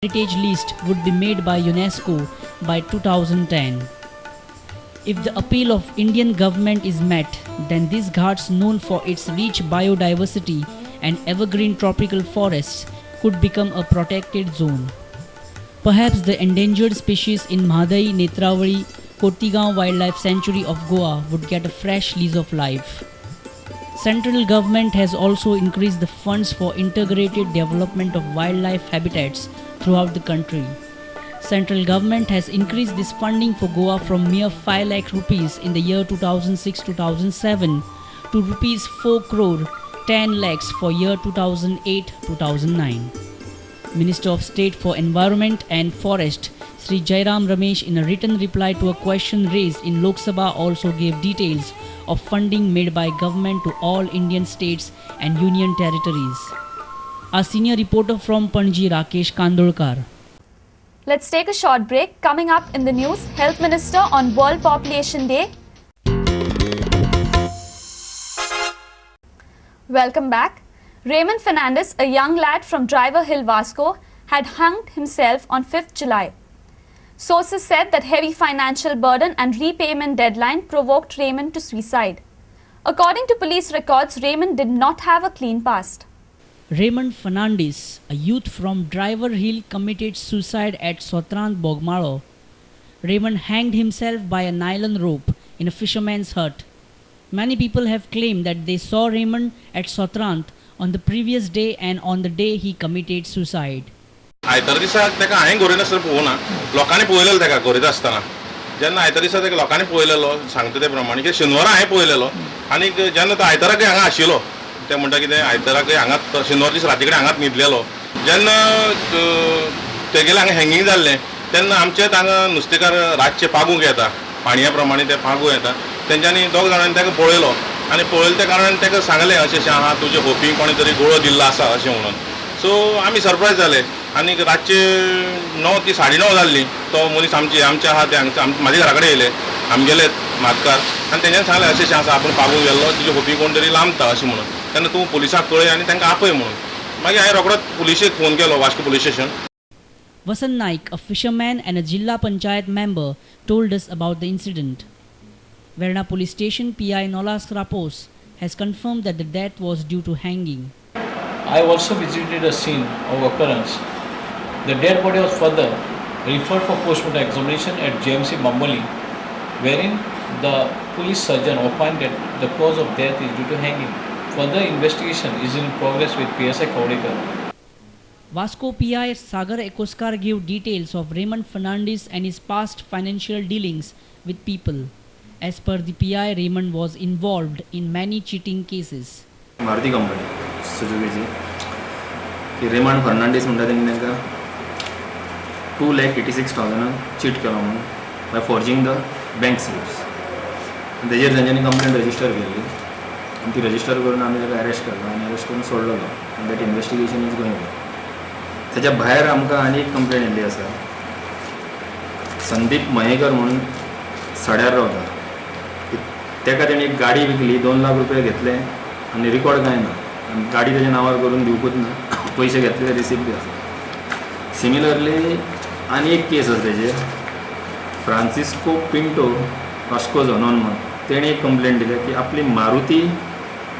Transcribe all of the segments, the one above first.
heritage list would be made by UNESCO by 2010. If the appeal of Indian government is met, then these ghats, known for its rich biodiversity and evergreen tropical forests, could become a protected zone. Perhaps the endangered species in Mahadai Netravali Kotigaon Wildlife Sanctuary of Goa would get a fresh lease of life. Central government has also increased the funds for integrated development of wildlife habitats throughout the country. Central government has increased this funding for Goa from mere 5 lakh rupees in the year 2006-2007 to rupees 4 crore 10 lakhs for year 2008-2009. Minister of State for Environment and Forest Sri Jairam Ramesh, in a written reply to a question raised in Lok Sabha, also gave details of funding made by government to all Indian states and union territories. Our senior reporter from Panji, Rakesh Kandolkar. Let's take a short break. Coming up in the news, Health Minister on World Population Day. Welcome back. Raymond Fernandez, a young lad from Driver Hill, Vasco, had hung himself on 5th July. Sources said that heavy financial burden and repayment deadline provoked Raymond to suicide. According to police records, Raymond did not have a clean past. Raymond Fernandez, a youth from Driver Hill, committed suicide at Sotrant, Bogmalo. Raymond hanged himself by a nylon rope in a fisherman's hut. Many people have claimed that they saw Raymond at Sotrant on the previous day and on the day he committed suicide. आयतार दिसा तेका हांवें गरोनासतना पळोवना, लोकांनी पळयलेलो तेका गरयता आसतना. जेन्ना आयतार दिसा तेका लोकांनी पळयलेलो सांगता ते प्रमाणे की शेनवारा हांवें पळयलेलो आनी जेन्ना तो आयताराक हांगा आशिल्लो ते म्हणटा कितें आयताराक हांगाच शेनवार दीस राती कडेन हांगाच न्हिदलेलो. जेन्ना तेगेलें हांगा हँगींग जाल्लें तेन्ना आमचेच हांगा नुस्तेकार रातचे पागूंक येता, पाणया प्रमाणे ते पागूं येता. तेंच्यांनी दोग जाणांनी तेका पळयलो आनी पळयले त्या कारणान तेका सांगलें अशें आहा तुजे होपी कोणी तरी गोळो दिल्लो आसा अशें म्हणून. सो आमी सरप्रायज जाले आनी रातचे 9 ती 9:30 जाल्ली. तो मनीस आमचे आहा ते म्हाज्या घरा कडेन येयले. आमी गेले म्हातकार आनी तेंच्यांनी सांगलें अशें आसा आपूण पागूंक गेल्लो तुजे होपी कोण तरी लांबता अशें म्हणून. तेन्ना तूं पुलिसाक कळय आनी तांकां आपय म्हणून. मागीर हांवें रोखडोच पुलिशेक फोन केलो, Vasco police station. Vasan Naik, a fisherman and a Jilla Panchayat member, told us about the incident. Verna Police Station PI Nolas Rapos has confirmed that the death was due to hanging. I also visited the scene of occurrence. The dead body was further referred for postmortem examination at JMC Bambali, wherein the police surgeon opined that the cause of death is due to hanging. Further investigation is in progress with PSI Kaudekar. Vasco PI Sagar Ekoskar gave details of Raymond Fernandez and his past financial dealings with people. As per the PI, Raymond was involved in many cheating cases. Maruti company सुजुकीची की Raymond Fernandes म्हणटा तेणी तांकां 2,86,000 cheat केलो म्हणून by forging the bank slips. तेजेर तेंच्यांनी complaint register केल्ली आनी ती रजिस्टर करून आमी ताका अरेस्ट केलो आनी अरेस्ट करून सोडलेलो आनी that investigation is going on. तेच्या भायर आमकां आनी एक कंप्लेंट येयल्ली आसा. संदीप मयेकर म्हणून सड्यार रावता, तेका तेणी एक गाडी विकली, 2 लाख रुपया घेतले आनी रिकॉर्ड कांय ना आनी गाडी तेज्या नांवार करून दिवपूच ना, पयशे घेतले रिसीप्ट बी आसा. सिमिलरली आनी एक केस आसा तेजेर, फ्रांसिस्को पिंटो वास्को झोनॉन म्हणून तेणी एक कंप्लेंट दिली की आपली मारुती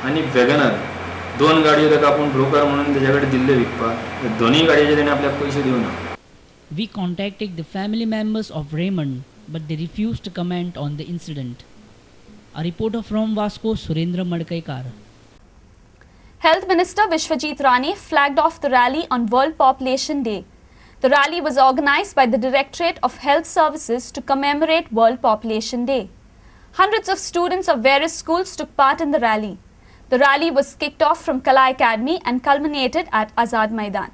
आनी वॅगनर 2 गाडयो ताका आपूण ब्रोकर म्हणून तेजे कडेन दिल्ले विकपाक, दोनूय गाडयेचे तेणें आपल्याक पयशे दिवना. We contacted the family members of Raymond, but they refused to comment on the incident. A reporter from Vasco, Surendra Madkaikar. Health Minister Vishwajit Rane flagged off the rally on World Population Day. The rally was organized by the Directorate of Health Services to commemorate World Population Day. Hundreds of students of various schools took part in the rally. The rally was kicked off from Kala Academy and culminated at Azad Maidan.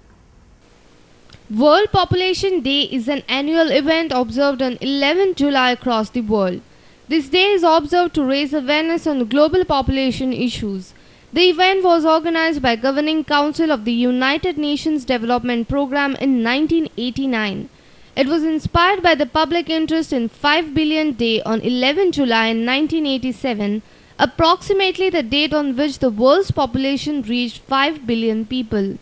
World Population Day is an annual event observed on 11 July across the world. This day is observed to raise awareness on global population issues. The event was organized by Governing Council of the United Nations Development Programme in 1989. It was inspired by the public interest in 5 billion day on 11 July 1987, approximately the date on which the world's population reached 5 billion people.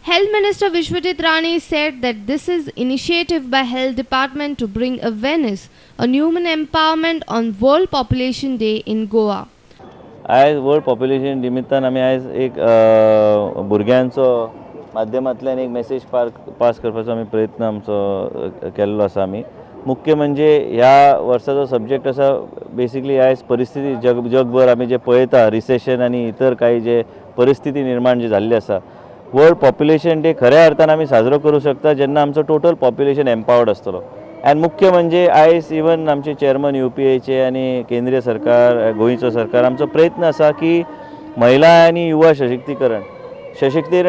Health Minister Vishwajit Rane said that this is initiative by Health Department to bring awareness on human empowerment on World Population Day in Goa. आयज world population निमित्तान आमी आयज एक भुरग्यांचो माध्यमांतल्यान एक message पास करपाचो आमी प्रयत्न आमचो केल्लो आसा आमी मुख्य म्हणजे ह्या वर्साचो सब्जेक्ट आसा बेसिकली आयज परिस्थिती जगभर आमी जे पळयता रिसेशन आनी इतर काही जे परिस्थिती निर्माण जी जाल्ली आसा वर्ल्ड पॉप्युलेशन डे खऱ्या अर्थान आमी साजरो करूं शकता जेन्ना आमचो टोटल पॉप्युलेशन एम्पावर्ड आसतलो आनी मुख्य म्हणजे आयज इवन आमचे चेअरमन UPAचे आनी केंद्रीय सरकार गोंयचो सरकार आमचो प्रयत्न आसा की महिला आनी युवा सशक्तीकरण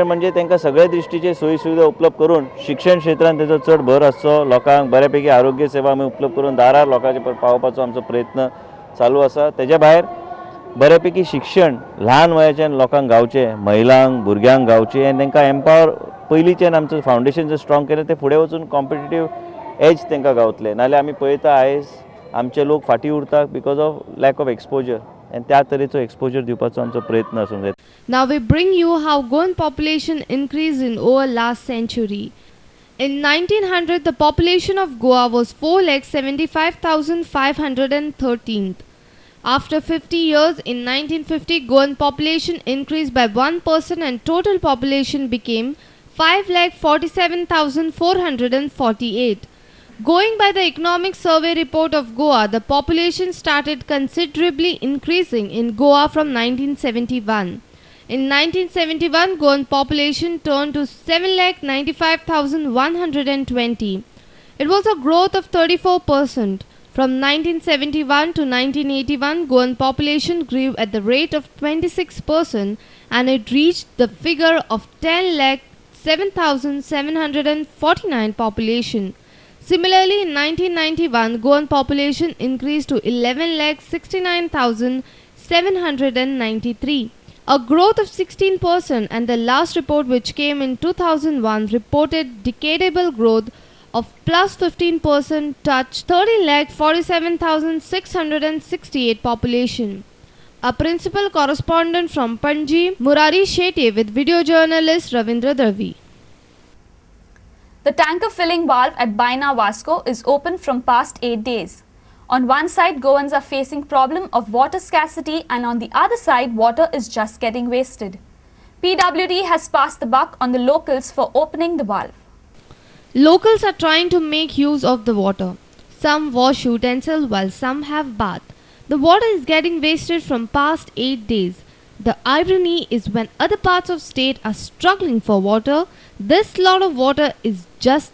म्हणजे तांकां सगळे दृश्टीचे सोयी सुविधा उपलब्ध करून शिक्षण क्षेत्रांत तेजो चड भर आसचो लोकांक बऱ्यापैकी आरोग्य सेवा आमी उपलब्ध करून दारार लोकांचे पावोवपाचो आमचो प्रयत्न चालू आसा तेज्या भायर बऱ्यापैकी शिक्षण ल्हान वयाच्यान लोकांक गावचे महिलांक भुरग्यांक गावचे आनी तांकां एम्पावर पयलींच्यान आमचो फावंडेशन जर स्ट्रॉंग केलें ते फुडें वचून कॉम्पिटिटीव एज तांकां गावतले नाल्यार आमी पळयता आयज आमचे लोक फाटीं उरता because of lack of exposure आनी त्या तरेचो एक्सपोजर दिवपाचो आमचो प्रयत्न आसूंक जाय. Now we bring you how Goan population increased in over last century. In 1900, the population of Goa was 4,75,513. After 50 years, in 1950, Goan population increased by 1% and total population became 5,47,448. Going by the Economic Survey Report of Goa, the population started considerably increasing in Goa from 1971. In 1971, Goan population turned to 7,95,120. It was a growth of 34%. From 1971 to 1981, Goan population grew at the rate of 26% and it reached the figure of 10,07,749 population. Similarly, in 1991, Goan population increased to 11,69,793, a growth of 16%, and the last report, which came in 2001, reported decadal growth of plus 15%, touched 13,47,668 population. A principal correspondent from Panji, Murari Shetty, with video journalist Ravindra Dravi. The tanker filling valve at Baina Vasco is open from past 8 days. On one side, Goans are facing problem of water scarcity and on the other side, water is just getting wasted. PWD has passed the buck on the locals for opening the valve. Locals are trying to make use of the water. Some wash utensils while some have bath. The water is getting wasted from past 8 days. The irony is when other parts of state are struggling for water, this lot of water is just